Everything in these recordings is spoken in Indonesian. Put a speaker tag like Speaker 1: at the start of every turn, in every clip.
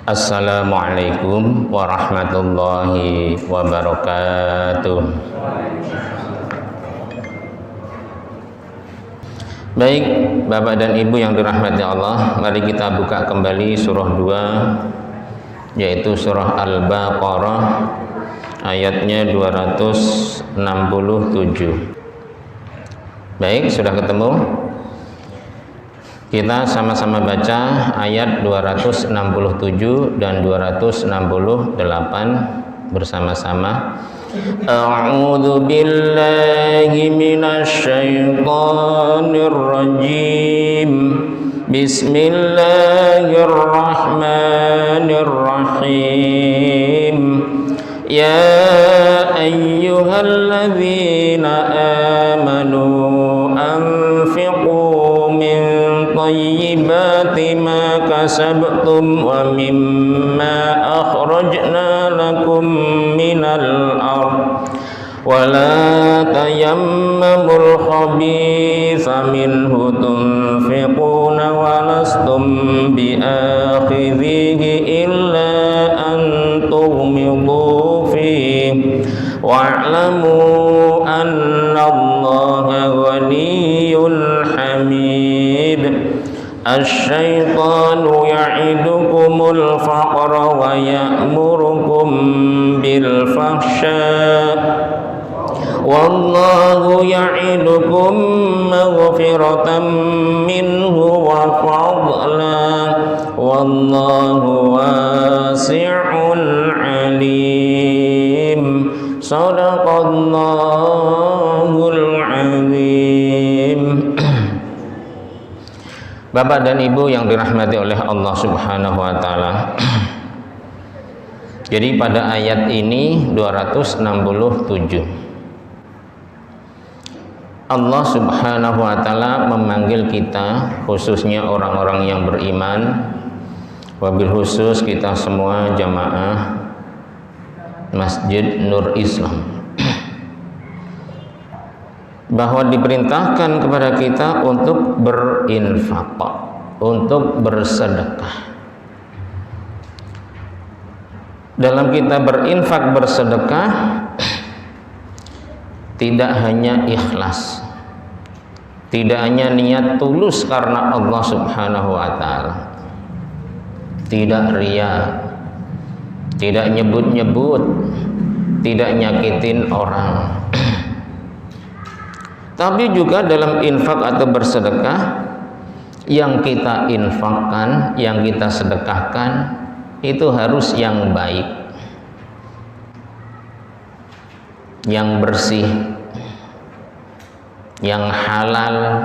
Speaker 1: Assalamualaikum warahmatullahi wabarakatuh. Baik, Bapak dan Ibu yang dirahmati Allah, mari kita buka kembali surah 2, yaitu surah Al-Baqarah, ayatnya 267. Baik, sudah ketemu? Kita sama-sama baca ayat 267 dan 268 bersama-sama. A'udzu billahi minasy syaithanir rajim. Bismillahirrahmanirrahim. Ya ayyuhalladzina amanu anfiqu tayyibati ma kasabtum wa mimma akhrajna lakum minal ard wa la tayammamul khabitha minhu tunfiquna wa lastum biakhidhihi illa an tughmidu fihi wa'lamu anna Allaha ghaniyyun hamid. Asy-syaitanu ya'idukumul faqra wa ya'murukum bil fahsya wallahu ya'idukum maghfiratan minhu wa fadlan wallahu wasi'un alim. Shadaqallahul azim. Bapak dan Ibu yang dirahmati oleh Allah Subhanahu wa taala. Jadi pada ayat ini 267 Allah Subhanahu wa taala memanggil kita, khususnya orang-orang yang beriman, wabil khusus kita semua jamaah Masjid Nur Islam, bahwa diperintahkan kepada kita untuk berinfak, untuk bersedekah. Dalam kita berinfak, bersedekah, tidak hanya ikhlas, tidak hanya niat tulus karena Allah Subhanahu wa taala, tidak riya, tidak nyebut-nyebut, tidak nyakitin orang, tapi juga dalam infak atau bersedekah, yang kita infakkan, yang kita sedekahkan itu harus yang baik, yang bersih, yang halal,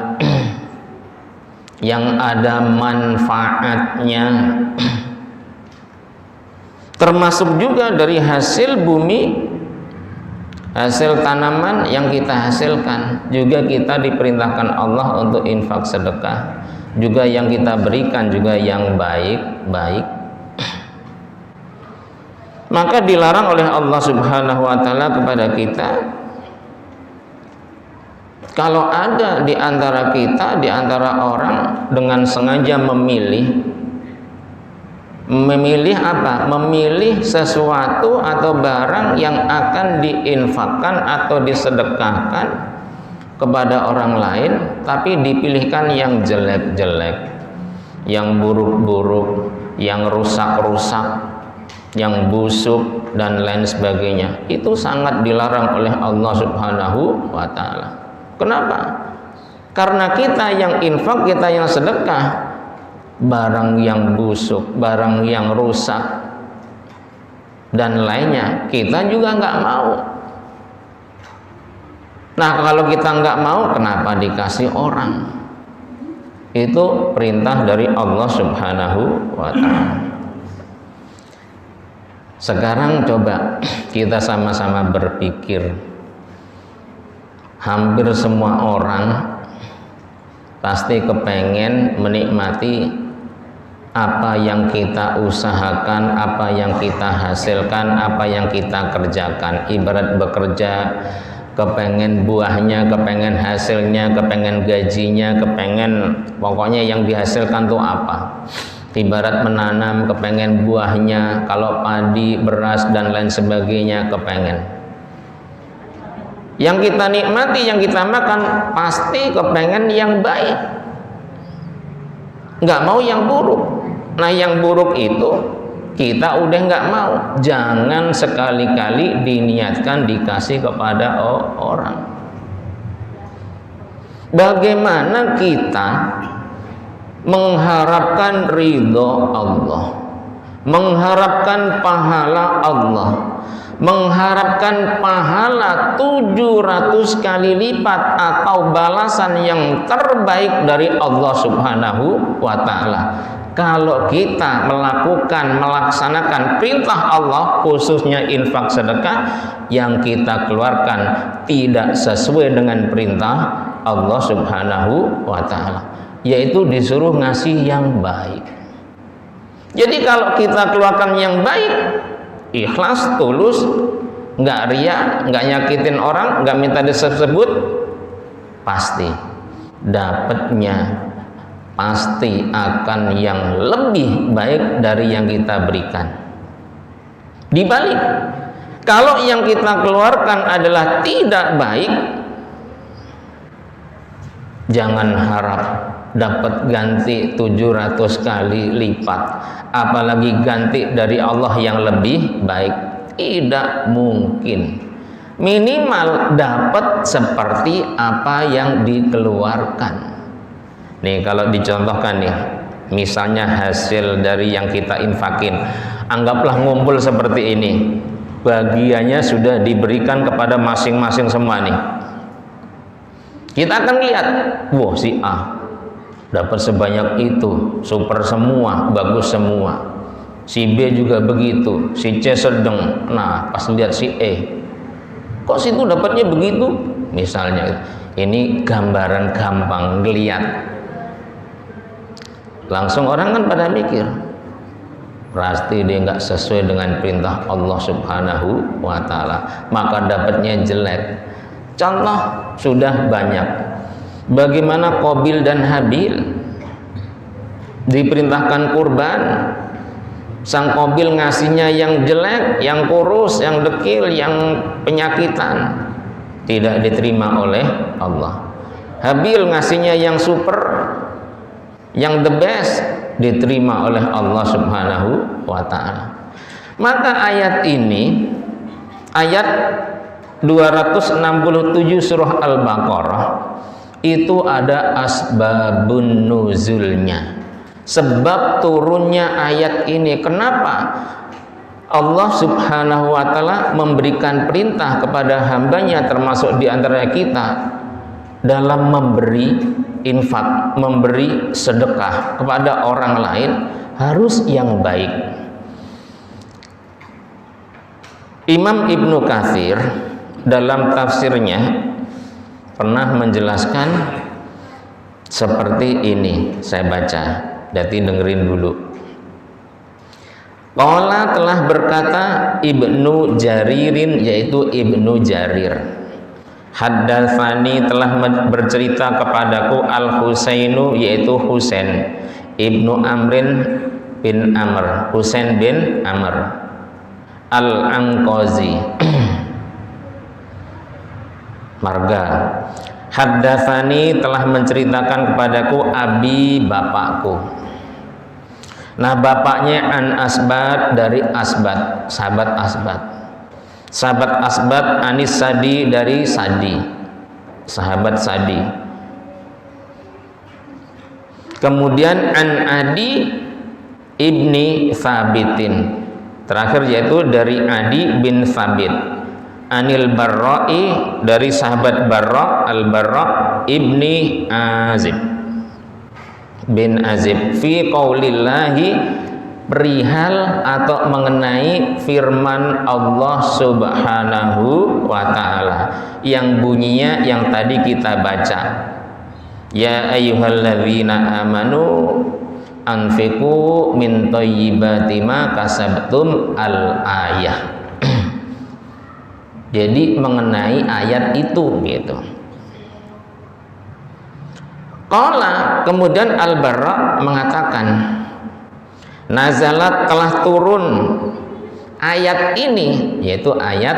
Speaker 1: yang ada manfaatnya, termasuk juga dari hasil bumi, hasil tanaman yang kita hasilkan, juga kita diperintahkan Allah untuk infak sedekah, juga yang kita berikan juga yang baik-baik. Maka dilarang oleh Allah Subhanahu wa taala kepada kita, kalau ada di antara kita, di antara orang dengan sengaja memilih apa? Memilih sesuatu atau barang yang akan diinfakkan atau disedekahkan kepada orang lain, tapi dipilihkan yang jelek-jelek, yang buruk-buruk, yang rusak-rusak, yang busuk dan lain sebagainya. Itu sangat dilarang oleh Allah Subhanahu wa taala. Kenapa? Karena kita yang infak, kita yang sedekah, barang yang busuk, barang yang rusak dan lainnya kita juga nggak mau. Nah, kalau kita nggak mau, kenapa dikasih orang? Itu perintah dari Allah Subhanahu wa ta'ala. Sekarang coba kita sama-sama berpikir, hampir semua orang pasti kepengen menikmati apa yang kita usahakan, apa yang kita hasilkan, apa yang kita kerjakan. Ibarat bekerja, kepengen buahnya, kepengen hasilnya, kepengen gajinya, kepengen pokoknya yang dihasilkan tuh apa. Ibarat menanam kepengen buahnya, kalau padi, beras dan lain sebagainya kepengen. Yang kita nikmati, yang kita makan pasti kepengen yang baik, nggak mau yang buruk. Nah yang buruk itu kita udah nggak mau. Jangan sekali-kali diniatkan dikasih kepada orang. Bagaimana kita mengharapkan ridho Allah, mengharapkan pahala Allah, mengharapkan pahala 700 kali lipat atau balasan yang terbaik dari Allah Subhanahu wa ta'ala, kalau kita melaksanakan perintah Allah, khususnya infak sedekah, yang kita keluarkan tidak sesuai dengan perintah Allah Subhanahu wa ta'ala, yaitu disuruh ngasih yang baik. Jadi kalau kita keluarkan yang baik, ikhlas, tulus, nggak riya, nggak nyakitin orang, nggak minta disebut, pasti dapatnya pasti akan yang lebih baik dari yang kita berikan. Dibalik, kalau yang kita keluarkan adalah tidak baik, jangan harap dapat ganti 700 kali lipat, apalagi ganti dari Allah yang lebih baik. Tidak mungkin. Minimal dapat seperti apa yang dikeluarkan. Nih kalau dicontohkan nih, misalnya hasil dari yang kita infakin, anggaplah ngumpul seperti ini, bagiannya sudah diberikan kepada masing-masing semua nih. Kita akan lihat, wah si A dapat sebanyak itu, super semua, bagus semua. Si B juga begitu, si C sedang. Nah pas lihat si E, kok situ dapatnya begitu? Misalnya, ini gambaran gampang ngeliat. Langsung orang kan pada mikir, pasti dia nggak sesuai dengan perintah Allah Subhanahu wa ta'ala, maka dapatnya jelek. Contoh sudah banyak. Bagaimana Qabil dan Habil diperintahkan kurban, sang Qabil ngasihnya yang jelek, yang kurus, yang dekil, yang penyakitan, tidak diterima oleh Allah. Habil ngasihnya yang super, yang the best, diterima oleh Allah Subhanahu wa ta'ala. Maka ayat ini, ayat 267 surah Al-Baqarah, itu ada asbabun nuzulnya, sebab turunnya ayat ini. Kenapa Allah Subhanahu wa ta'ala memberikan perintah kepada hambanya, termasuk di antara kita, dalam memberi infak, memberi sedekah kepada orang lain, harus yang baik. Imam Ibnu Katsir dalam tafsirnya pernah menjelaskan seperti ini, saya baca, jadi dengerin dulu. Qala telah berkata Ibnu Jaririn, yaitu Ibnu Jarir, haddatsani telah bercerita kepadaku Al-Husainu, yaitu Husain Ibnu Amrin bin Amr, Husain bin Amr Al-Anqazi marga. Haddatsani telah menceritakan kepadaku abi, bapakku. Nah bapaknya an Asbad, dari Asbad, sahabat Asbad. Sahabat Asbad anis Sadi, dari Sadi, sahabat Sadi. Kemudian an Adi ibni Thabitin, terakhir yaitu dari Adi bin Thabit. Anil Barra'i, dari sahabat Barra, Al-Barra ibni Azib bin Azib, fi qaulillahi, perihal atau mengenai firman Allah Subhanahu wa ta'ala, yang bunyinya yang tadi kita baca, ya ayyuhalladzina amanu anfiqu min thayyibati ma kasabtum, al-ayah. Jadi mengenai ayat itu gitu. Qala, kemudian Al-Barra mengatakan, nazalat telah turun ayat ini, yaitu ayat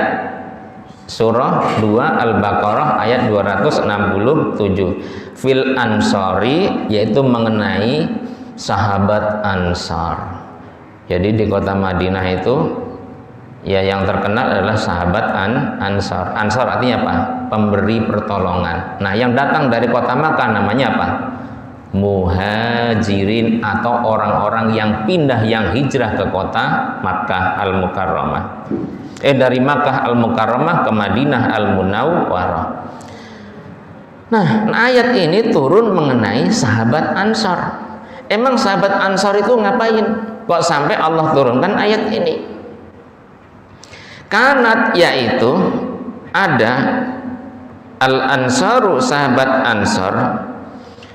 Speaker 1: surah 2 Al-Baqarah ayat 267 fil ansori, yaitu mengenai sahabat Ansar. Jadi di kota Madinah itu ya yang terkenal adalah sahabat Ansar. Ansar artinya apa? Pemberi pertolongan. Nah, yang datang dari kota Makkah namanya apa? Muhajirin, atau orang-orang yang pindah, yang hijrah ke kota Makkah Al-Mukarramah. Dari Makkah Al-Mukarramah ke Madinah Al-Munawwarah. Nah, ayat ini turun mengenai sahabat Ansar. Emang sahabat Ansar itu ngapain? Kok sampai Allah turunkan ayat ini? Kanat, yaitu ada al-ansaru, sahabat Ansar,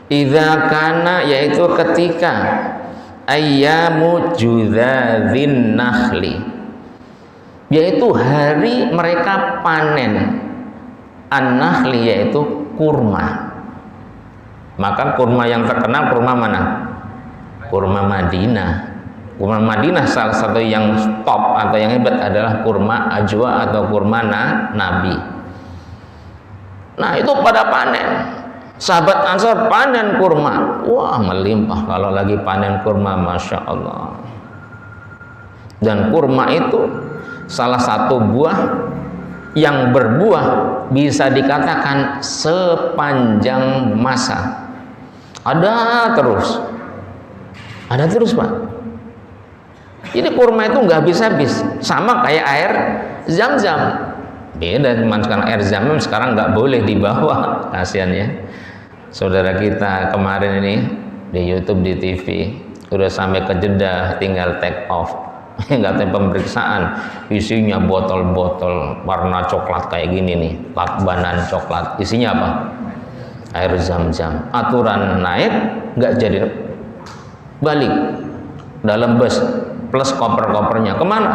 Speaker 1: idza kana, yaitu ketika ayyamu judadzin nakhli, yaitu hari mereka panen an-nakhli, yaitu kurma. Maka kurma yang terkenal kurma mana? Kurma Madinah. Kurma Madinah salah satu yang top atau yang hebat adalah kurma ajwa atau kurma Nabi. Nah, itu pada panen. Sahabat Ansar panen kurma. Wah, melimpah kalau lagi panen kurma, Masya Allah. Dan kurma itu salah satu buah yang berbuah bisa dikatakan sepanjang masa. Ada terus Pak. Jadi kurma itu nggak habis-habis, sama kayak air Zam-Zam. Beda, cuman sekarang air Zam-Zam sekarang nggak boleh dibawa, kasihan ya. Saudara kita kemarin ini di YouTube, di TV, udah sampai ke Jeddah, tinggal take off. Nggak ada pemeriksaan, isinya botol-botol warna coklat kayak gini nih, lakbanan coklat. Isinya apa? Air Zam-Zam. Aturan naik, nggak jadi balik dalam bus plus koper-kopernya kemana?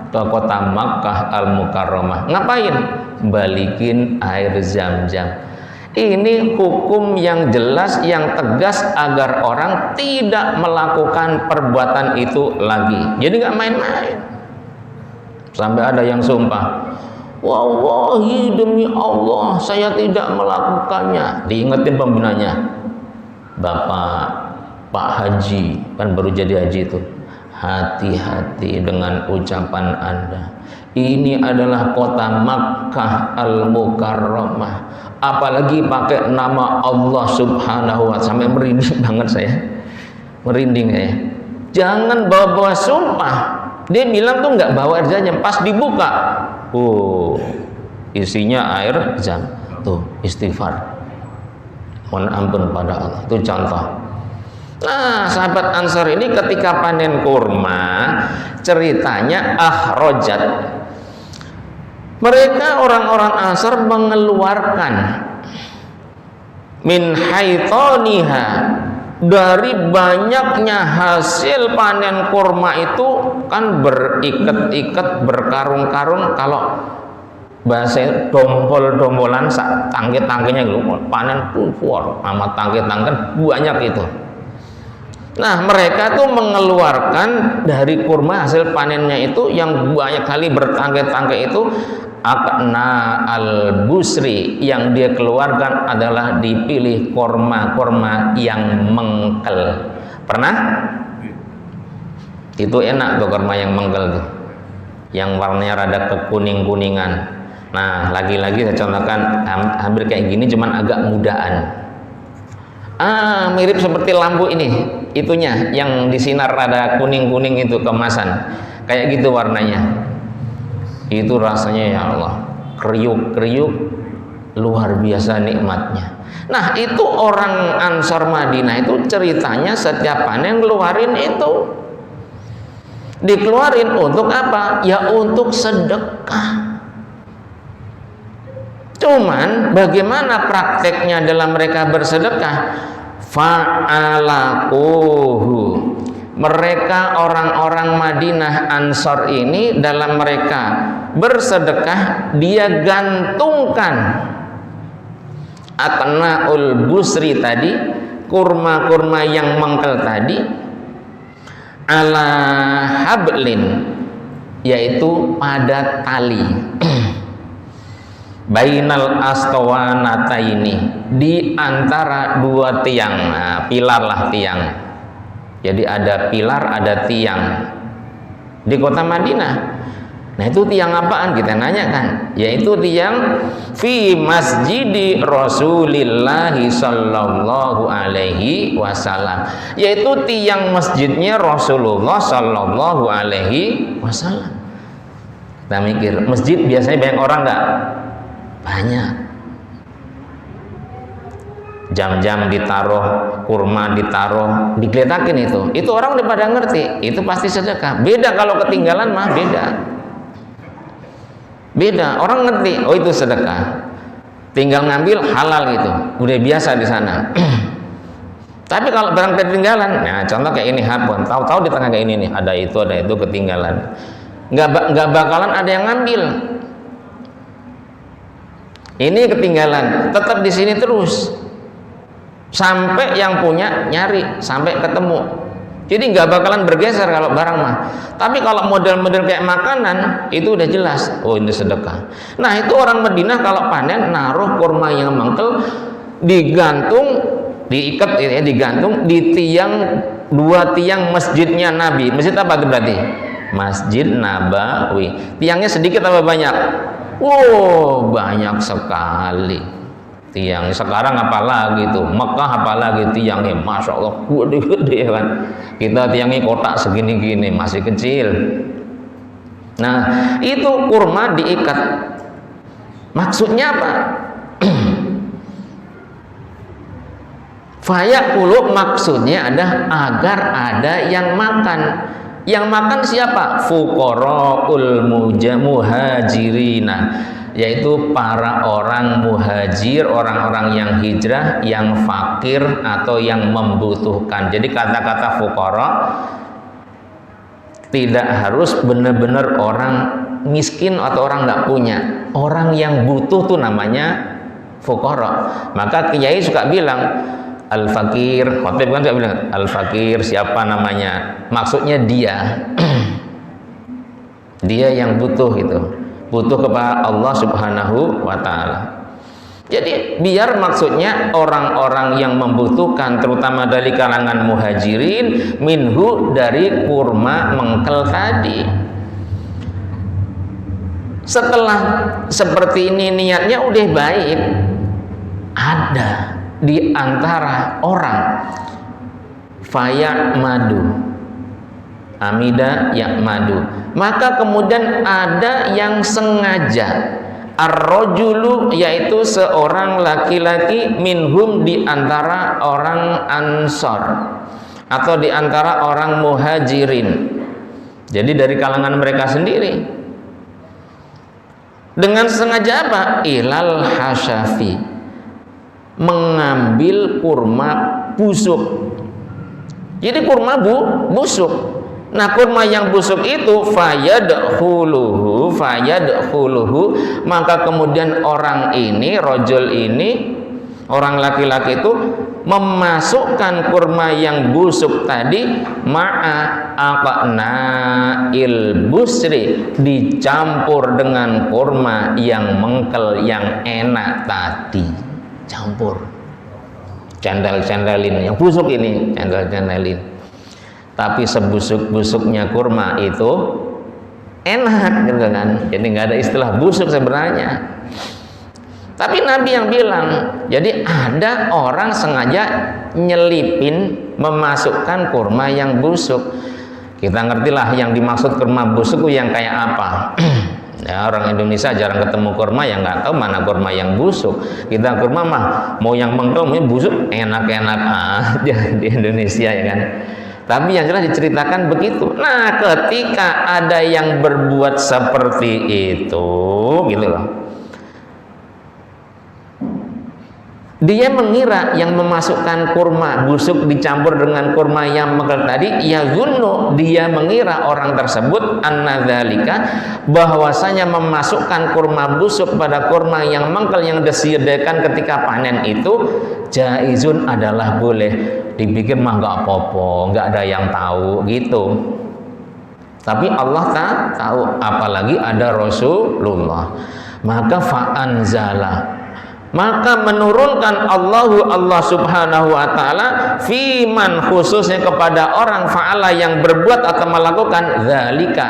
Speaker 1: Ke kota Makkah Al-Mukarramah. Ngapain? Balikin air Zam-Zam. Ini hukum yang jelas, yang tegas agar orang tidak melakukan perbuatan itu lagi. Jadi nggak main-main. Sampai ada yang sumpah, wallahi demi Allah saya tidak melakukannya. Diingetin pembinanya, Bapak Pak Haji, kan baru jadi haji itu, hati-hati dengan ucapan Anda. Ini adalah kota Makkah Al-Mukarramah, apalagi pakai nama Allah Subhanahu wa ta'ala. Sampai merinding banget saya, merinding ya. Jangan bawa-bawa sumpah. Dia bilang tuh nggak bawa air Zam-Zam, pas dibuka, isinya air Zam. Tuh istighfar, mohon ampun pada Allah. Itu contoh. Nah, sahabat Ansar ini ketika panen kurma, ceritanya akhrajat, mereka orang-orang Ansar mengeluarkan min haitoniha, dari banyaknya hasil panen kurma itu kan berikat-ikat, berkarung-karung. Kalau bahasa dompol-dompolan, tangke-tangkenya gitu, panen puar sama tangke-tangke banyak itu. Nah, mereka tuh mengeluarkan dari kurma hasil panennya itu yang banyak kali bertangkai-tangkai itu, akna al-busri, yang dia keluarkan adalah dipilih kurma-kurma yang mengkel. Pernah? Itu enak tuh kurma yang mengkel tuh, yang warnanya rada kekuning-kuningan. Nah, lagi-lagi saya contohkan hampir kayak gini, cuman agak mudaan. Mirip seperti lampu ini, itunya yang disinar rada kuning-kuning itu kemasan, kayak gitu warnanya. Itu rasanya ya Allah, kriuk-kriuk, luar biasa nikmatnya. Nah, itu orang Ansar Madinah itu ceritanya setiap panen ngeluarin itu, dikeluarin untuk apa? Ya untuk sedekah. Cuman bagaimana prakteknya dalam mereka bersedekah? Fa'alakuhu, mereka orang-orang Madinah Ansar ini dalam mereka bersedekah, dia gantungkan atnaul busri tadi, kurma-kurma yang mengkel tadi, ala hablin, yaitu pada tali bainal astawanataini, di antara dua tiang. Nah, pilar lah tiang. Jadi ada pilar, ada tiang di kota Madinah. Nah, itu tiang apaan? Kita nanya kan. Yaitu tiang fi masjidi Rasulillahi sallallahu alaihi wasallam. Yaitu tiang masjidnya Rasulullah sallallahu alaihi wasallam. Kita mikir, masjid biasanya banyak orang enggak? Banyak. Jam-jam ditaruh, kurma ditaruh, digeletakin itu orang udah pada ngerti, itu pasti sedekah. Beda kalau ketinggalan mah beda, orang ngerti, oh itu sedekah, tinggal ngambil halal gitu, udah biasa di sana. Tapi kalau barang ketinggalan, nah contoh kayak ini handphone, tahu-tahu di tengah kayak ini nih, ada itu ketinggalan, nggak bakalan ada yang ngambil. Ini ketinggalan, tetap di sini terus sampai yang punya nyari sampai ketemu. Jadi nggak bakalan bergeser kalau barang mah. Tapi kalau model-model kayak makanan itu udah jelas, oh ini sedekah. Nah, itu orang Madinah kalau panen naruh kurma yang mengkel, digantung, diikat ya, digantung di tiang, dua tiang masjidnya Nabi. Masjid apa itu berarti? Masjid Nabawi. Tiangnya sedikit apa banyak? Wow, banyak sekali tiang. Sekarang apalagi tuh Mekah, apalagi tiangnya, masya Allah gede-gede kan. Kita tiangnya kotak segini-gini, masih kecil. Nah, itu kurma diikat. Maksudnya apa? Fayaqulu, maksudnya ada agar ada yang makan. Yang makan siapa? Fuqaraul muhajirina, yaitu para orang muhajir, orang-orang yang hijrah, yang fakir atau yang membutuhkan. Jadi kata-kata fuqara tidak harus benar-benar orang miskin atau orang nggak punya. Orang yang butuh tuh namanya fuqara. Maka kiai suka bilang al-fakir, khotib kan suka bilang al-fakir siapa namanya? Maksudnya dia dia yang butuh gitu, butuh kepada Allah Subhanahu wa ta'ala. Jadi biar maksudnya orang-orang yang membutuhkan, terutama dari kalangan muhajirin, minhu, dari kurma mengkel tadi. Setelah seperti ini niatnya udah baik, ada di antara orang fayak madu, amida yak madu, maka kemudian ada yang sengaja, ar-rajulu, yaitu seorang laki-laki, minhum, di antara orang Ansor atau di antara orang muhajirin, jadi dari kalangan mereka sendiri, dengan sengaja apa? Ilal hasyafi, mengambil kurma busuk. Jadi kurma busuk. Nah, kurma yang busuk itu fayadkhuluhu, maka kemudian orang ini, rajul ini, orang laki-laki itu memasukkan kurma yang busuk tadi ma'a aqna'il busri, dicampur dengan kurma yang mengkel, yang enak tadi, campur, cendel-cendelin yang busuk ini, cendel-cendelin. Tapi sebusuk-busuknya kurma itu enak gitu kan. Jadi nggak ada istilah busuk sebenarnya. Tapi Nabi yang bilang, jadi ada orang sengaja nyelipin, memasukkan kurma yang busuk. Kita ngertilah yang dimaksud kurma busuk itu yang kayak apa. Ya, orang Indonesia jarang ketemu kurma, yang nggak tahu mana kurma yang busuk. Kita kurma mah mau yang mengkel, mau yang busuk, enak-enak aja di Indonesia ya kan. Tapi yang jelas diceritakan begitu. Nah, ketika ada yang berbuat seperti itu, gitu loh, Dia mengira yang memasukkan kurma busuk dicampur dengan kurma yang mengkel tadi, yazunnu, dia mengira orang tersebut annadzalika, bahwasanya memasukkan kurma busuk pada kurma yang mengkel yang disediakan ketika panen itu jaizun, adalah boleh. Dipikir mah nggak apa-apa, nggak ada yang tahu gitu. Tapi Allah tahu, apalagi ada Rasulullah. Maka fa'anzala, maka menurunkan Allah subhanahu wa ta'ala fiman, khususnya kepada orang fa'ala yang berbuat atau melakukan zalika,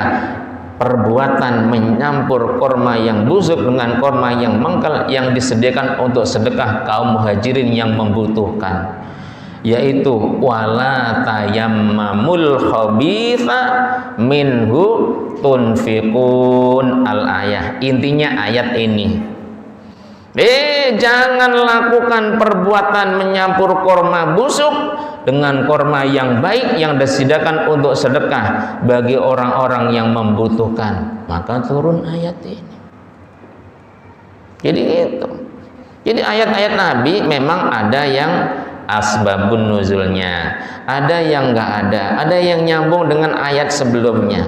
Speaker 1: perbuatan menyampur kurma yang busuk dengan kurma yang mengkel yang disediakan untuk sedekah kaum muhajirin yang membutuhkan, yaitu wala tayammamul khabitha minhu tunfiqun, al ayah. Intinya ayat ini, jangan lakukan perbuatan menyampur kurma busuk dengan kurma yang baik yang disediakan untuk sedekah bagi orang-orang yang membutuhkan. Maka turun ayat ini. Jadi gitu. Jadi ayat-ayat Nabi memang ada yang asbabun nuzulnya, ada yang enggak ada yang nyambung dengan ayat sebelumnya.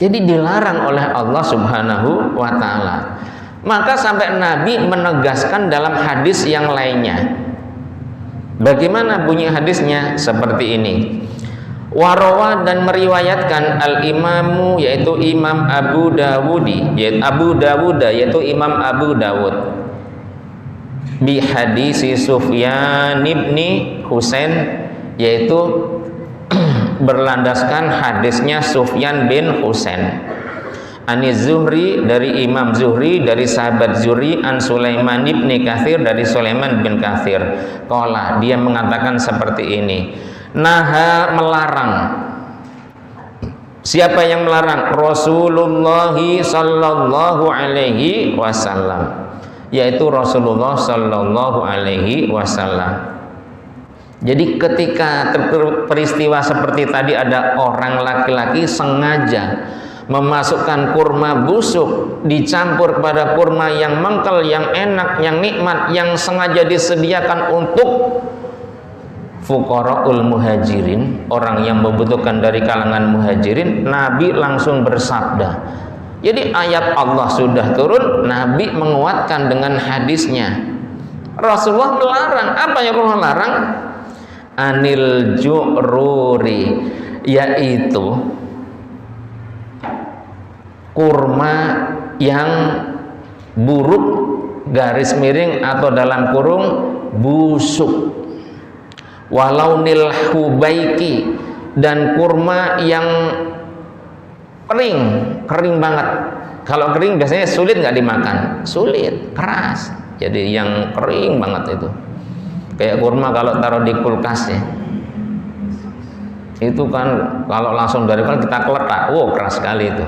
Speaker 1: Jadi dilarang oleh Allah subhanahu wa ta'ala. Maka sampai Nabi menegaskan dalam hadis yang lainnya. Bagaimana bunyi hadisnya? Seperti ini. Warawa, dan meriwayatkan al-imamu, yaitu Imam Abu Dawud, yaitu Imam Abu Dawud, bi hadisi Sufyan ibni Husain, yaitu berlandaskan hadisnya Sufyan bin Husain, Ani Zuhri, dari Imam Zuhri, dari sahabat Zuhri, an Sulaiman ibni Katsir, dari Sulaiman bin Katsir, qala, dia mengatakan seperti ini, naha, melarang. Siapa yang melarang? Rasulullah sallallahu alaihi wasallam, yaitu Rasulullah sallallahu alaihi wasallam. Jadi ketika peristiwa seperti tadi, ada orang laki-laki sengaja memasukkan kurma busuk dicampur kepada kurma yang mengkel, yang enak, yang nikmat, yang sengaja disediakan untuk fuqaraul muhajirin, orang yang membutuhkan dari kalangan muhajirin. Nabi langsung bersabda. Jadi ayat Allah sudah turun, Nabi menguatkan dengan hadisnya. Rasulullah melarang. Apa yang Rasulullah larang? Anil ju'ruri, yaitu kurma yang buruk garis miring atau dalam kurung busuk, walau nil hubaiki, dan kurma yang kering banget. Kalau kering biasanya sulit nggak dimakan, sulit, keras. Jadi yang kering banget itu kayak kurma kalau taruh di kulkas ya, itu kan kalau langsung dari kulkas kita keletak, keras sekali itu.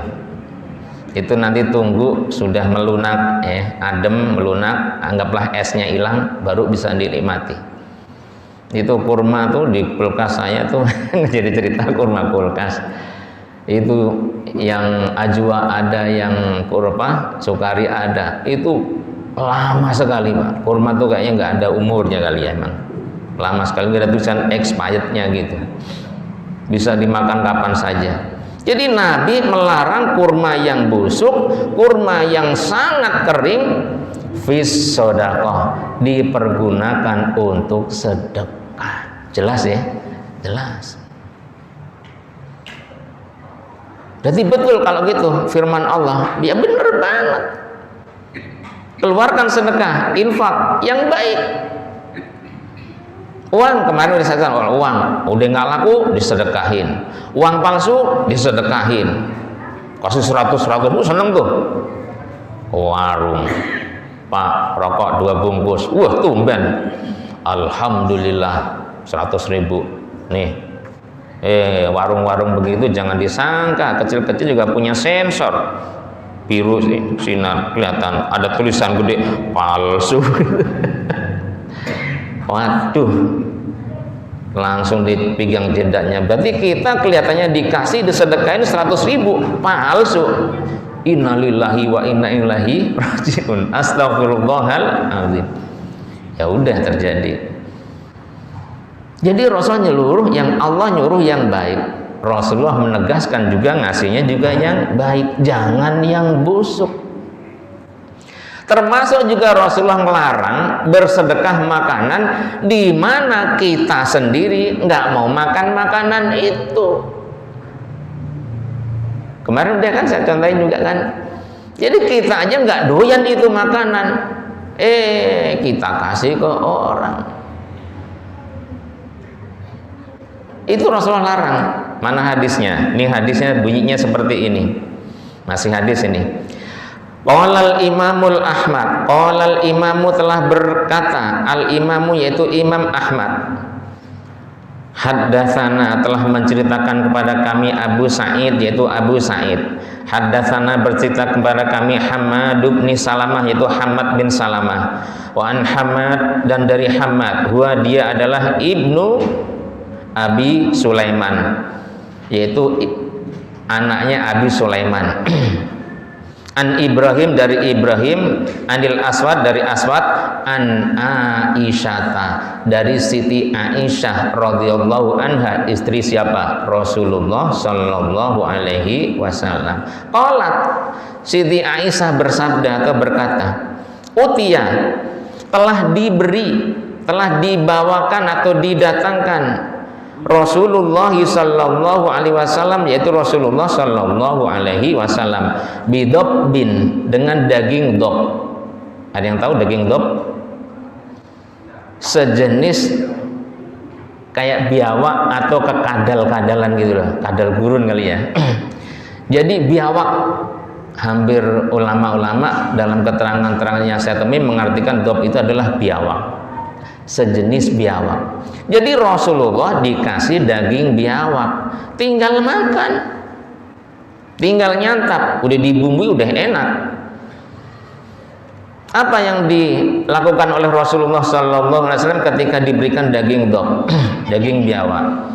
Speaker 1: Itu nanti tunggu sudah melunak ya, adem melunak, anggaplah esnya hilang, baru bisa dinikmati. Itu kurma tuh di kulkas saya tuh jadi cerita kurma kulkas. Itu yang ajwa ada, yang kurma sukari ada, itu lama sekali Pak. Kurma tuh kayaknya nggak ada umurnya kali ya, emang lama sekali, nggak ada tulisan expirednya gitu, bisa dimakan kapan saja. Jadi Nabi melarang kurma yang busuk, kurma yang sangat kering, fis sodaqah, dipergunakan untuk sedekah. Jelas ya? Jelas. Jadi betul kalau gitu firman Allah, dia benar banget. Keluarkan sedekah, infak yang baik. Uang kemarin udah saya katakan, uang udah nggak laku disedekahin, uang palsu disedekahin. Kasih 100 seneng tuh. Ke warung, Pak, rokok 2 bungkus, tumben, alhamdulillah 100.000 nih. Warung-warung begitu jangan disangka kecil-kecil juga punya sensor. Biru sih, sinar kelihatan, ada tulisan gede, palsu. Waduh, langsung dipegang jendanya. Berarti kita kelihatannya dikasih disedekain 100.000, palsu. innalillahi wa inna ilaihi rajiun, astagfirullahaladzim. Ya udah terjadi. Jadi Rasul nyuruh yang Allah nyuruh yang baik. Rasulullah menegaskan juga ngasihnya juga yang baik, jangan yang busuk. Termasuk juga Rasulullah melarang bersedekah makanan di mana kita sendiri nggak mau makan makanan itu. Kemarin udah kan saya contohin juga kan. Jadi kita aja nggak doyan itu makanan, kita kasih ke orang. Itu Rasulullah larang. Mana hadisnya? Ini hadisnya bunyinya seperti ini. Masih hadis ini. Qala al-Imamul Ahmad, qala al-Imamu telah berkata, al-Imamu yaitu Imam Ahmad. Haddatsana telah menceritakan kepada kami Abu Sa'id yaitu Abu Sa'id. Haddatsana bercerita kepada kami Hammad bin Salamah yaitu Hammad bin Salamah. Wa an Hammad dan dari Hammad, huwa dia adalah ibnu Abi Sulaiman, yaitu anaknya Abi Sulaiman. An Ibrahim dari Ibrahim, anil Aswad dari Aswad, an Aisyata dari Siti Aisyah radhiyallahu anha, istri siapa? Rasulullah sallallahu alaihi wasallam. Qalat, Siti Aisyah bersabda atau berkata, utiya, telah diberi, telah dibawakan atau didatangkan Rasulullah sallallahu alaihi wasallam, yaitu Rasulullah sallallahu alaihi wasallam, bidob bin, dengan daging dob. Ada yang tahu daging dob? Sejenis kayak biawak atau kekadal-kadalan gitu loh, kadal gurun kali ya. Jadi biawak, hampir ulama-ulama dalam keterangan-keterangan yang saya temui mengartikan dob itu adalah biawak, sejenis biawak. Jadi Rasulullah dikasih daging biawak, tinggal makan, tinggal nyantap, udah dibumbui, udah enak. Apa yang dilakukan oleh Rasulullah SAW ketika diberikan daging dob, daging biawak?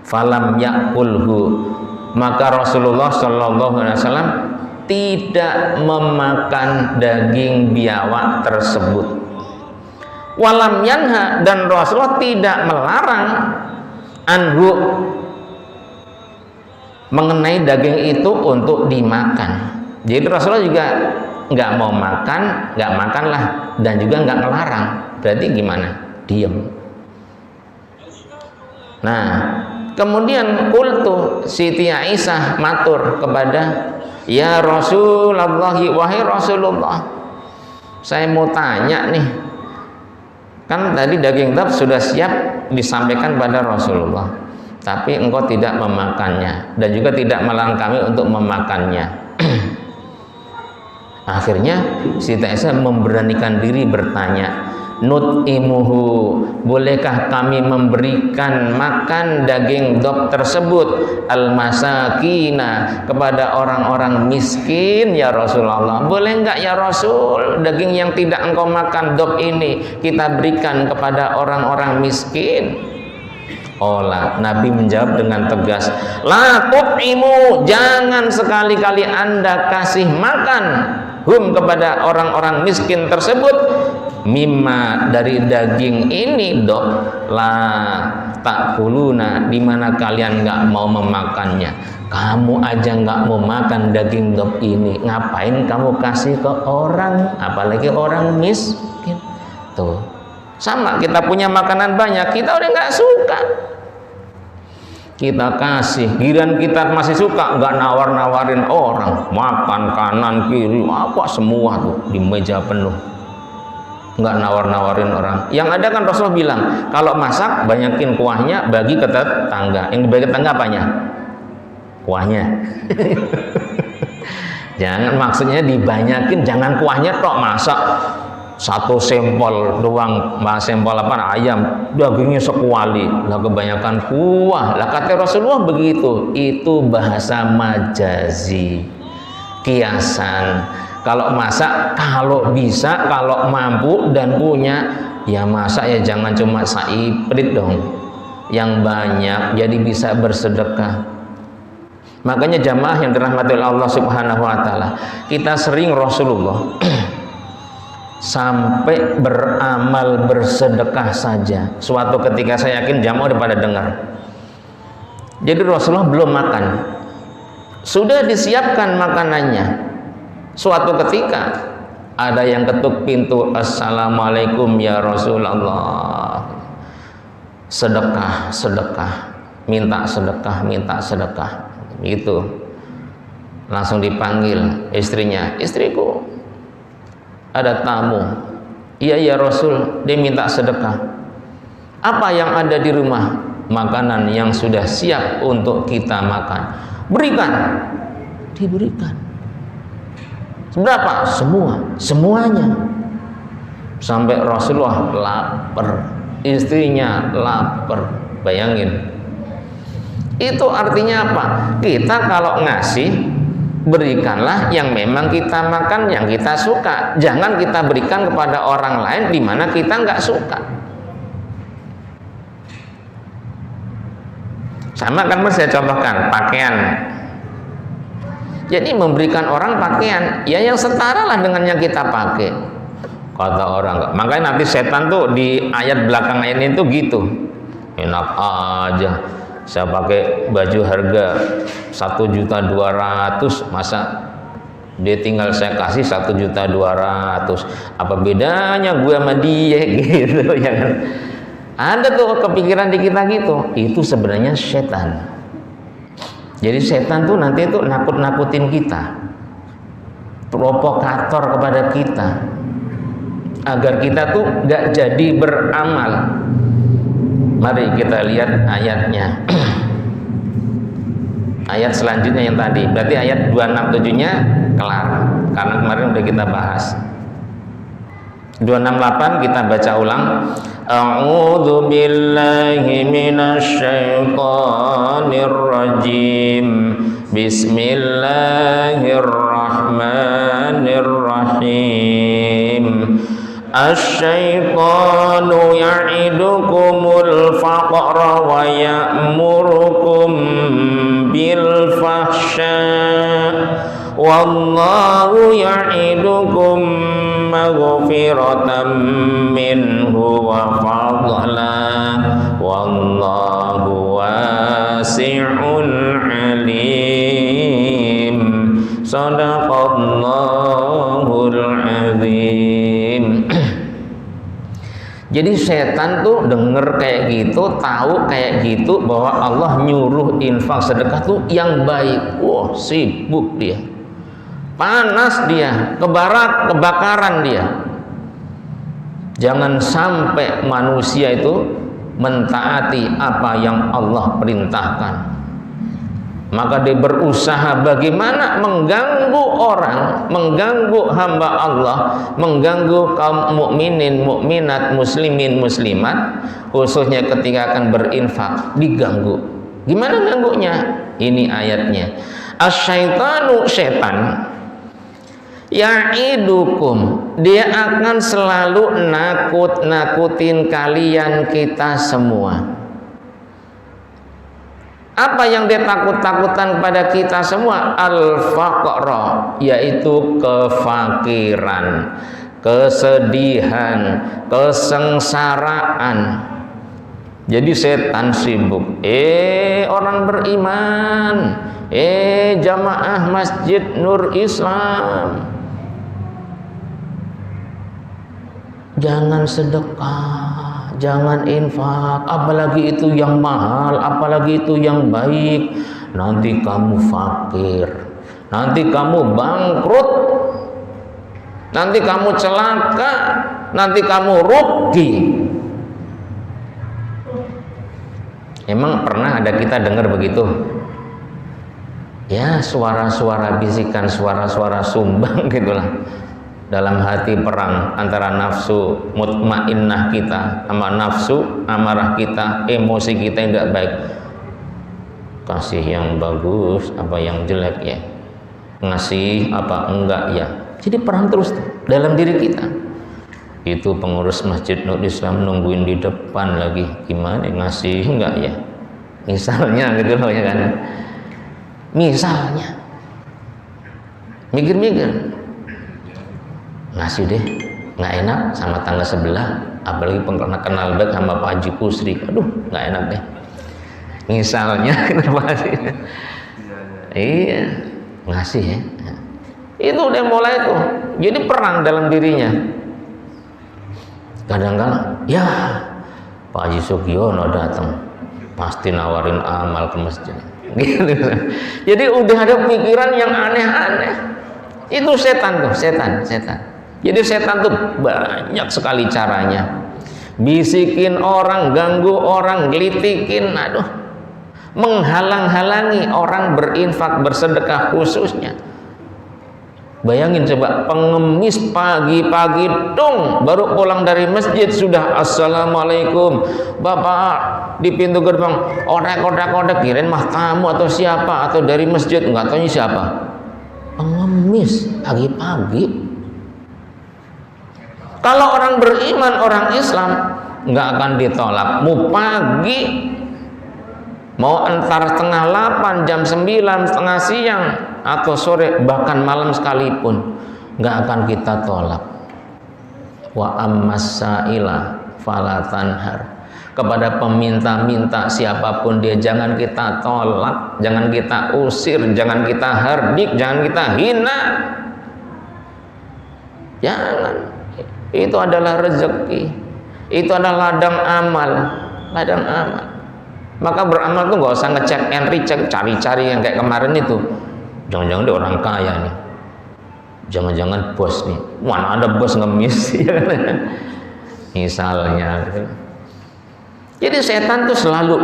Speaker 1: Falam yakulhu, maka Rasulullah SAW tidak memakan daging biawak tersebut. Walam yanha, dan Rasulullah tidak melarang anhu, mengenai daging itu untuk dimakan. Jadi Rasulullah juga nggak mau makan, nggak makanlah, dan juga nggak melarang. Berarti gimana? Diam. Nah, kemudian qultu, Siti Aisyah matur kepada, ya Rasulullah, wahai Rasulullah, saya mau tanya nih. Kan tadi daging dob sudah siap disampaikan pada Rasulullah, tapi engkau tidak memakannya dan juga tidak melarang kami untuk memakannya. Akhirnya Siti Aisyah memberanikan diri bertanya, nut'imuhu, bolehkah kami memberikan makan daging dob tersebut al-masakina, kepada orang-orang miskin ya Rasulullah? Boleh enggak ya Rasul, daging yang tidak engkau makan dob ini kita berikan kepada orang-orang miskin? Olah, Nabi menjawab dengan tegas, la tut'imu, jangan sekali-kali Anda kasih makan hum, kepada orang-orang miskin tersebut, mimma, dari daging ini dok, la takuluna, dimana kalian nggak mau memakannya. Kamu aja nggak mau makan daging dok ini, ngapain kamu kasih ke orang, apalagi orang miskin? Tuh, sama, kita punya makanan banyak, kita udah nggak suka, kita kasih, giliran kita masih suka, nggak nawar-nawarin orang, makan kanan kiri, apa semua tuh di meja penuh, nggak nawar-nawarin orang. Yang ada kan Rasulullah bilang, kalau masak banyakin kuahnya, bagi ke tetangga. Yang dibagi ke tetangga apanya? Kuahnya. Jangan, maksudnya dibanyakin, jangan kuahnya tok, masak satu sempol doang, sempol apa, ayam, dagingnya sekuali, lah kebanyakan kuah. Lah kata Rasulullah begitu, itu bahasa majazi, kiasan. Kalau masak, kalau bisa, kalau mampu dan punya, ya masak ya jangan cuma saiprit dong, yang banyak, jadi bisa bersedekah. Makanya jamaah yang dirahmati oleh Allah Subhanahu wa taala, kita sering Rasulullah sampai beramal bersedekah saja. Suatu ketika, saya yakin jamaah udah pada dengar. Jadi Rasulullah belum makan, sudah disiapkan makanannya. Suatu ketika ada yang ketuk pintu, "Assalamualaikum ya Rasulullah, sedekah, sedekah, minta sedekah, minta sedekah." Gitu. Langsung dipanggil istrinya, "Istriku, ada tamu." "Iya ya Rasul," dia minta sedekah. "Apa yang ada di rumah?" "Makanan yang sudah siap untuk kita makan." "Berikan." Diberikan. "Berapa?" "Semua." Semuanya. Sampai Rasulullah lapar, istrinya lapar. Bayangin. Itu artinya apa? Kita kalau ngasih, berikanlah yang memang kita makan, yang kita suka. Jangan kita berikan kepada orang lain di mana kita nggak suka. Sama kan, saya contohkan pakaian. Jadi memberikan orang pakaian, ya yang setara lah dengan yang kita pakai. Kata orang, makanya nanti setan tuh di ayat belakang ayat ini tuh gitu. Enak aja, saya pakai baju harga 1.200.000, masa dia tinggal saya kasih 1.200.000, apa bedanya gue sama dia gitu ya kan? Ada tuh kepikiran di kita gitu. Itu sebenarnya setan. Jadi setan tuh nanti tuh nakut-nakutin kita, provokator kepada kita, agar kita tuh gak jadi beramal. Mari kita lihat ayatnya. Ayat selanjutnya yang tadi, berarti ayat 267-nya kelar, karena kemarin udah kita bahas. 268 kita baca ulang. A'udzu billahi minasy syaithanir rajim. Bismillahirrahmanirrahim. Asy-syaitanu ya'idukumul faqra wa ya'murukum bil fahsya wallahu ya'idukum maghfiratan minhu wa fadlan wallahu wasi'un alim. Shadaqallahul azim. Jadi setan tuh denger kayak gitu, tahu kayak gitu bahwa Allah nyuruh infak sedekah tuh yang baik. Wah, sibuk dia. Panas dia, kebakaran dia. Jangan sampai manusia itu mentaati apa yang Allah perintahkan. Maka dia berusaha bagaimana mengganggu orang, mengganggu hamba Allah, mengganggu kaum mukminin, mukminat, muslimin, muslimat, khususnya ketika akan berinfak, diganggu. Gimana ganggunya? Ini ayatnya. Asyaitanu, setan, ya'idukum, dia akan selalu nakut-nakutin kalian, kita semua. Apa yang dia takut-takutan pada kita semua? Al-faqra, yaitu kefakiran, kesedihan, kesengsaraan. Jadi setan sibuk, orang beriman, jamaah Masjid Nur Islam, jangan sedekah, jangan infak, apalagi itu yang mahal, apalagi itu yang baik. Nanti kamu fakir, nanti kamu bangkrut, nanti kamu celaka, nanti kamu rugi. Emang pernah ada kita dengar begitu? Ya, suara-suara bisikan, suara-suara sumbang gitulah. Dalam hati perang antara nafsu mutmainnah kita sama nafsu amarah kita, emosi kita yang tidak baik. Kasih yang bagus apa yang jelek ya, ngasih apa enggak ya. Jadi perang terus dalam diri kita. Itu pengurus Masjid Nur Islam nungguin di depan lagi, gimana ngasih enggak ya, misalnya gitu loh ya kan. Misalnya mikir-mikir, ngasih deh, nggak enak sama tangga sebelah, apalagi kenal baik sama Pak Haji Kusri, aduh nggak enak deh. Misalnya kenapa sih? Iya, ngasih ya. Itu udah mulai tuh, jadi perang dalam dirinya. Kadang-kadang, ya Pak Haji Sugiono datang, pasti nawarin amal ke masjid. Gitu. Jadi udah ada pikiran yang aneh-aneh. Itu setan tuh, setan. Jadi setan tuh banyak sekali caranya. Bisikin orang, ganggu orang, gelitikin, aduh, menghalang-halangi orang berinfak, bersedekah khususnya. Bayangin coba, pengemis pagi-pagi dong baru pulang dari masjid sudah assalamualaikum bapak, di pintu gerbang odek kirain mah kamu atau siapa, atau dari masjid nggak tahu siapa. Pengemis pagi-pagi. Kalau orang beriman, orang Islam nggak akan ditolak. Mau pagi, mau entar setengah 8, jam 9, setengah siang, atau sore, bahkan malam sekalipun, nggak akan kita tolak. Wa ammas sa'ila fala tanhar. Kepada peminta-minta siapapun dia, jangan kita tolak, jangan kita usir, jangan kita hardik, jangan kita hina. Jangan. Itu adalah rezeki, itu adalah ladang amal. Maka beramal tuh nggak usah ngecek and recheck, cari-cari yang kayak kemarin itu. Jangan-jangan dia orang kaya nih, jangan-jangan bos nih, mana ada bos ngemis ya kan? Misalnya. Jadi setan tuh selalu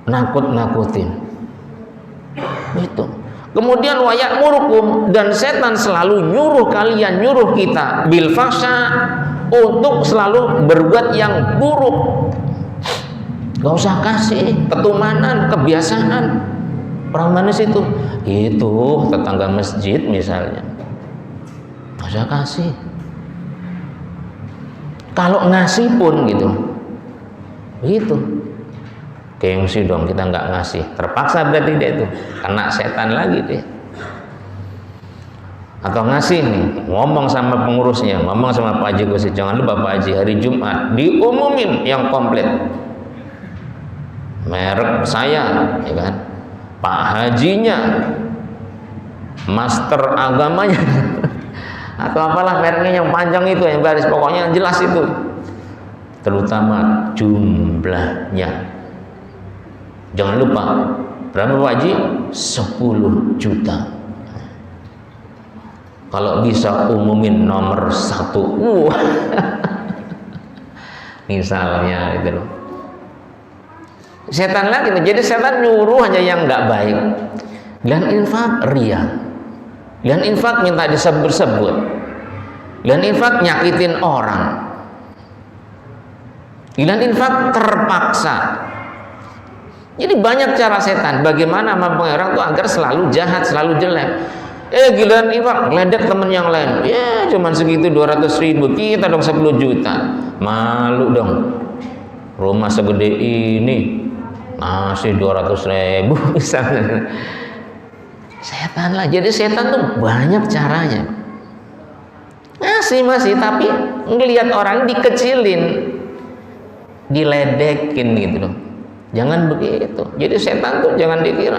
Speaker 1: nakut-nakutin itu. Kemudian wayak murukum, dan setan selalu nyuruh kalian, nyuruh kita bil fahsya, untuk selalu berbuat yang buruk. Gak usah kasih, ketumanan, kebiasaan orang manis itu tetangga masjid misalnya, gak usah kasih. Kalau ngasih pun gitu gengsi dong, kita nggak ngasih, terpaksa berarti dia itu kena setan lagi deh. Atau ngasih nih, ngomong sama pengurusnya, ngomong sama Pak Haji Kusri, jangan lupa Pak Haji hari Jumat diumumin yang komplit merek saya, ya kan, Pak Hajinya, master agamanya atau apalah mereknya yang panjang itu, yang baris, pokoknya yang jelas itu, terutama jumlahnya. Jangan lupa, berapa Pak Haji? 10 juta. Kalau bisa umumin nomor 1, misalnya itu loh. Setan lagi, jadi setan nyuruh hanya yang nggak baik. Dan infak ria, dan infak minta disebut-sebut, dan infak nyakitin orang, dan infak terpaksa. Jadi banyak cara setan bagaimana mempengaruhi orang tuh agar selalu jahat, selalu jelek. Giliran infak ledek temen yang lain, ya cuman segitu 200.000, kita dong 10 juta, malu dong. Rumah segede ini ngasih 200.000 misalnya. Setan lah. Jadi setan tuh banyak caranya. Ngasih masih, tapi ngelihat orang dikecilin, diledekin gitu loh. Jangan begitu. Jadi setan tuh jangan dikira.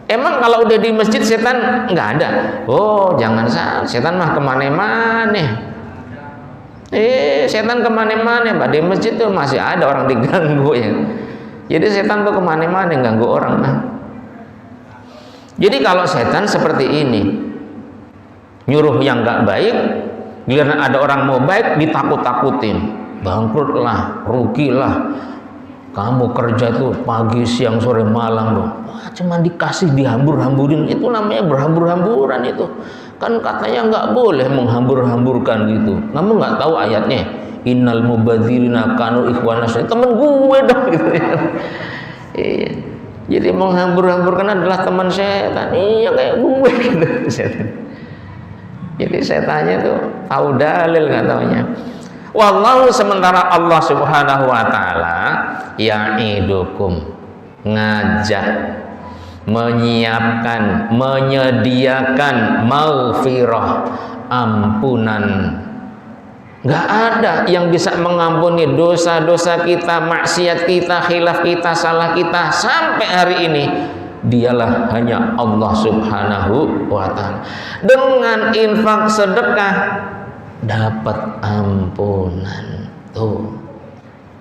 Speaker 1: Emang kalau udah di masjid setan nggak ada? Oh, jangan salah. Setan mah kemana-mana. Setan kemana-mana. Di masjid tuh masih ada orang diganggu ya. Jadi setan tuh kemana-mana ganggu orang. Jadi kalau setan seperti ini, nyuruh yang nggak baik, bila ada orang mau baik ditakut-takutin, bangkrutlah, rugilah. Kamu kerja tuh pagi, siang, sore, malam loh. Wah, cuman dikasih dihambur-hamburin, itu namanya berhambur-hamburan itu. Kan katanya nggak boleh menghambur-hamburkan gitu. Kamu nggak tahu ayatnya? Innal mubadzirina kanu ikhwanas. Temen gue dong gitu ya. Iya. Jadi menghambur-hamburkan adalah teman setan. Iya kayak gue gitu setan. Jadi setannya tuh tahu dalil nggak taunya. Wallahu, sementara Allah Subhanahu wa taala ya'idukum, ngajak, menyiapkan, menyediakan maghfirah, ampunan. Nggak ada yang bisa mengampuni dosa-dosa kita, maksiat kita, khilaf kita, salah kita sampai hari ini. Dialah hanya Allah Subhanahu wa ta'ala. Dengan infak sedekah dapat ampunan. Tuh.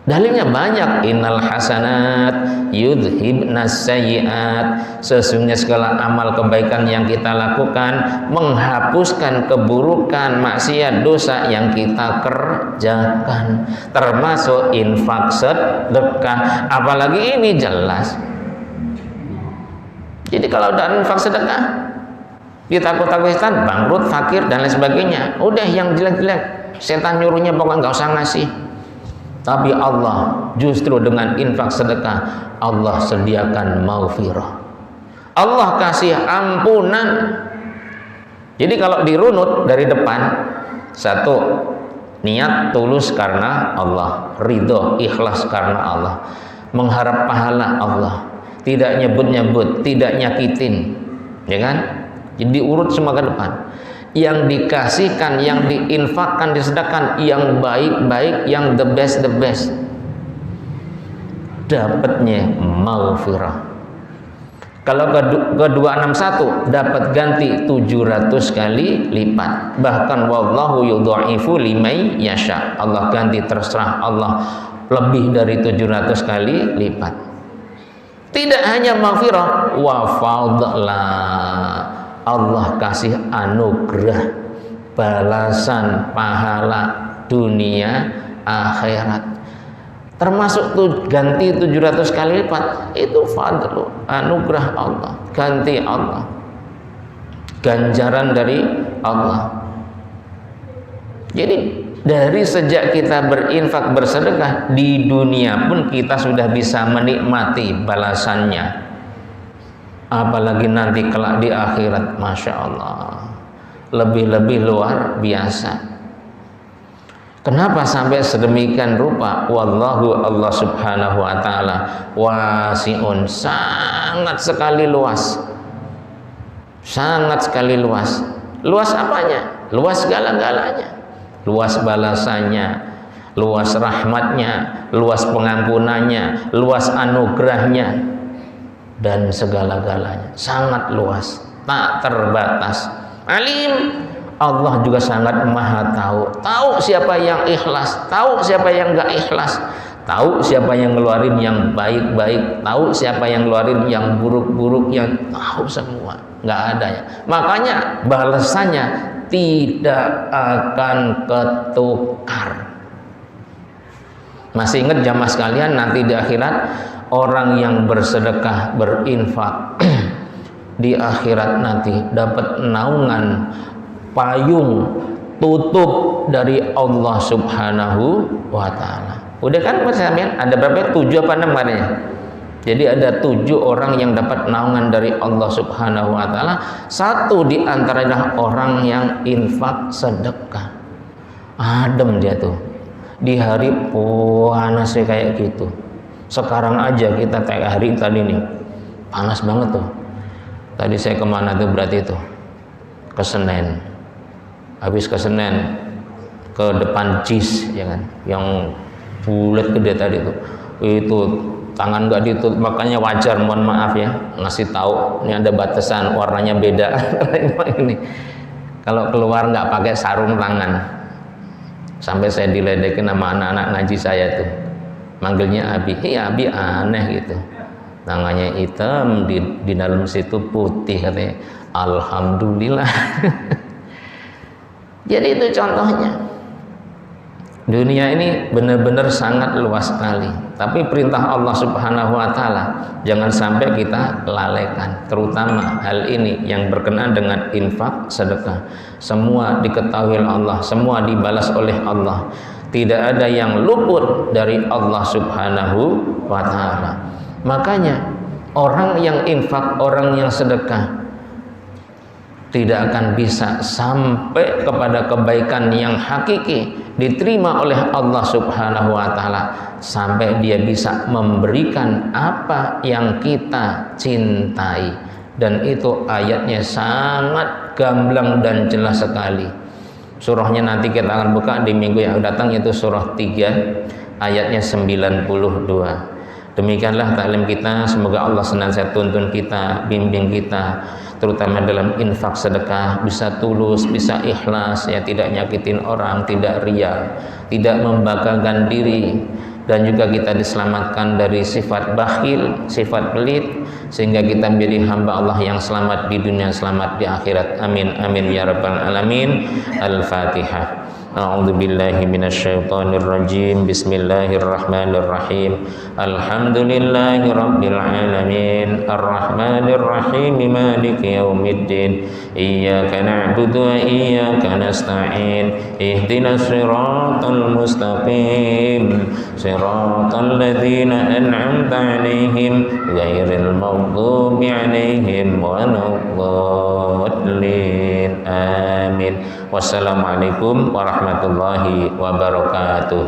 Speaker 1: Dalilnya banyak. Innal hasanat yudhibnas sayyiat. Sesungguhnya segala amal kebaikan yang kita lakukan menghapuskan keburukan, maksiat, dosa yang kita kerjakan, termasuk infak sedekah. Apalagi ini jelas. Jadi kalau udah infak sedekah ditakut-takut setan, bangkrut, fakir dan lain sebagainya, udah yang jelek-jelek setan nyuruhnya pokoknya nggak usah ngasih. Tapi Allah justru dengan infak sedekah Allah sediakan maghfirah, Allah kasih ampunan. Jadi kalau dirunut dari depan, satu, niat tulus karena Allah, ridho ikhlas karena Allah, mengharap pahala Allah, tidak nyebut-nyebut, tidak nyakitin, ya kan? Jadi urut semua ke depan. Yang dikasihkan, yang diinfakkan, disedekahkan, yang baik-baik, yang the best, dapatnya maghfirah. Kalau ke 261 dapat ganti 700 kali lipat. Bahkan wallahu yudha'ifu liman yasha. Allah ganti, terserah Allah, lebih dari 700 kali lipat. Tidak hanya maghfirah, wa fadla, Allah kasih anugerah, balasan pahala dunia akhirat, termasuk tuh ganti 700 kali lipat. Itu fadlu, anugerah Allah, ganti Allah, ganjaran dari Allah. Jadi dari sejak kita berinfak, bersedekah, di dunia pun kita sudah bisa menikmati balasannya. Apalagi nanti kelak di akhirat, Masya Allah, lebih-lebih luar biasa. Kenapa sampai sedemikian rupa? Wallahu, Allah Subhanahu wa ta'ala wasi'un, sangat sekali luas, sangat sekali luas. Luas apanya? Luas segala-galanya. Luas balasannya, luas rahmatnya, luas pengampunannya, luas anugerahnya, dan segala-galanya sangat luas, tak terbatas. Alim, Allah juga sangat maha tahu. Tahu siapa yang ikhlas, tahu siapa yang enggak ikhlas, tahu siapa yang ngeluarin yang baik-baik, tahu siapa yang ngeluarin yang buruk-buruk, yang tahu semua, enggak ada ya. Makanya balasannya tidak akan ketukar. Masih ingat jamaah sekalian, nanti di akhirat orang yang bersedekah, berinfak di akhirat nanti dapat naungan, payung, tutup dari Allah Subhanahu wa ta'ala. Udah kan persamaan? Ada berapa? 7 apa 6 kemarinnya? Jadi ada 7 orang yang dapat naungan dari Allah Subhanahu wa ta'ala. Satu di antaranya orang yang infak sedekah. Adem dia tuh. Di hari panasnya kayak gitu. Sekarang aja kita kayak hari tadi nih, panas banget tuh. Tadi saya kemana tuh, berarti tuh ke Senen. Habis ke Senen ke depan JIS, ya kan, yang bulat gede tadi tuh. Itu tangan nggak ditutup, makanya wajar, mohon maaf ya, ngasih tahu ini ada batasan, warnanya beda. Ini kalau keluar nggak pakai sarung tangan, sampai saya diledekin sama anak-anak ngaji saya tuh, manggilnya Abi. Iya Abi, aneh gitu, tangannya hitam, di dalam situ putih, katanya. Alhamdulillah. Jadi itu contohnya. Dunia ini benar-benar sangat luas sekali, tapi perintah Allah Subhanahu wa ta'ala jangan sampai kita lalaikan, terutama hal ini yang berkenaan dengan infak, sedekah. Semua diketahui oleh Allah, semua dibalas oleh Allah, tidak ada yang luput dari Allah Subhanahu wa ta'ala. Makanya orang yang infak, orang yang sedekah, tidak akan bisa sampai kepada kebaikan yang hakiki diterima oleh Allah Subhanahu wa taala sampai dia bisa memberikan apa yang kita cintai. Dan itu ayatnya sangat gamblang dan jelas sekali. Surahnya nanti kita akan buka di minggu yang datang, yaitu surah 3 ayatnya 92. Demikianlah taklim kita, semoga Allah senantiasa tuntun kita, bimbing kita, terutama dalam infak sedekah, bisa tulus, bisa ikhlas, ya, tidak nyakitin orang, tidak riya, tidak membanggakan diri, dan juga kita diselamatkan dari sifat bakhil, sifat pelit, sehingga kita menjadi hamba Allah yang selamat di dunia, selamat di akhirat. Amin amin ya rabbal alamin. Al-Fatihah. A'udzu billahi minasyaitonir rajim. Bismillahirrahmanirrahim. Alhamdulillahi rabbil alamin. Arrahmanir rahim. Maliki yaumiddin. Iyyaka na'budu wa iyyaka nasta'in. Ihdinas siratal mustaqim. Siratal ladzina an'amta 'alaihim ghairil maghdubi 'alaihim waladdallin. Amin. Wassalamualaikum warahmatullahi wabarakatuh.